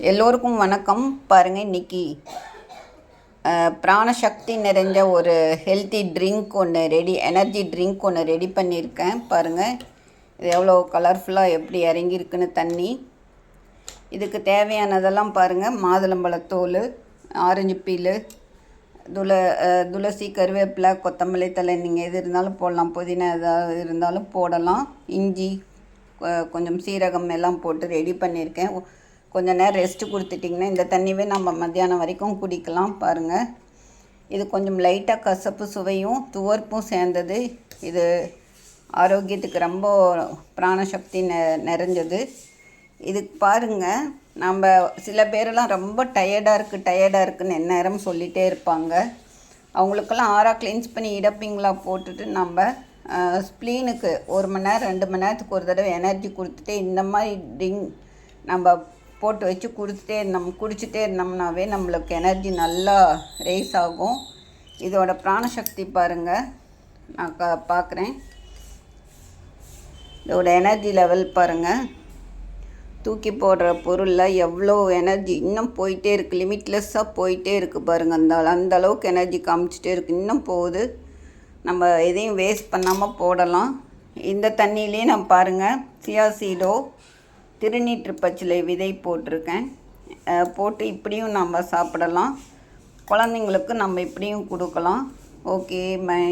எல்லோருக்கும் வணக்கம். பாருங்கள், இன்றைக்கி பிராணசக்தி நிறைஞ்ச ஒரு ஹெல்த்தி ட்ரிங்க் ஒன்று எனர்ஜி ட்ரிங்க் ஒன்று ரெடி பண்ணியிருக்கேன். பாருங்கள், இது எவ்வளோ கலர்ஃபுல்லாக எப்படி இறங்கியிருக்குன்னு தண்ணி. இதுக்கு தேவையானதெல்லாம் பாருங்கள்: மாதுளம்பழத்தோல், ஆரஞ்சு பீல், துளசி, கருவேப்பிலை, கொத்தமல்லி தழை, நீங்கள் எது இருந்தாலும் போடலாம். புதினா எதாவது இருந்தாலும் போடலாம். இஞ்சி, கொஞ்சம் சீரகம் எல்லாம் போட்டு ரெடி பண்ணியிருக்கேன். கொஞ்சம் நேரம் ரெஸ்ட்டு கொடுத்துட்டிங்கன்னா இந்த தண்ணியே நம்ம மத்தியானம் வரைக்கும் குடிக்கலாம். பாருங்கள், இது கொஞ்சம் லைட்டாக கசப்பு சுவையும் துவர்ப்பும் சேர்ந்தது. இது ஆரோக்கியத்துக்கு ரொம்ப பிராணசக்தி நிறைஞ்சது. இதுக்கு பாருங்கள், நம்ம சில பேரெல்லாம் ரொம்ப டயர்டாக இருக்குன்னு எந்நேரம் சொல்லிகிட்டே இருப்பாங்க. அவங்களுக்கெல்லாம் ஆறாக கிளீன்ஸ் பண்ணி இடப்பிங்களா போட்டுட்டு நம்ம ஸ்ப்ளீனுக்கு 1 மணி நேரம் 2 மணி நேரத்துக்கு ஒரு தடவை எனர்ஜி கொடுத்துட்டு இந்த மாதிரி ட்ரிங்க் நம்ம போட்டு வச்சு குடிச்சிட்டே இருந்தோம்னாவே நம்மளுக்கு எனர்ஜி நல்லா ரேஸ் ஆகும். இதோட பிராணசக்தி பாருங்கள், நான் பார்க்குறேன். இதோட எனர்ஜி லெவல் பாருங்கள். தூக்கி போடுற பொருளில் எவ்வளோ எனர்ஜி இன்னும் போயிட்டே இருக்குது, லிமிட்லெஸ்ஸாக போயிட்டே இருக்குது பாருங்கள். அந்த அளவுக்கு எனர்ஜி காமிச்சிட்டே இருக்குது, இன்னும் போகுது. நம்ம எதையும் வேஸ்ட் பண்ணாமல் போடலாம். இந்த தண்ணியிலே நான் பாருங்கள், சியா சீடோ, திருநீற்று பச்சிலை விதை போட்டிருக்கேன். போட்டு இப்படியும் நம்ம சாப்பிடலாம். குழந்தைங்களுக்கு நம்ம இப்படியும் கொடுக்கலாம். Okay, by.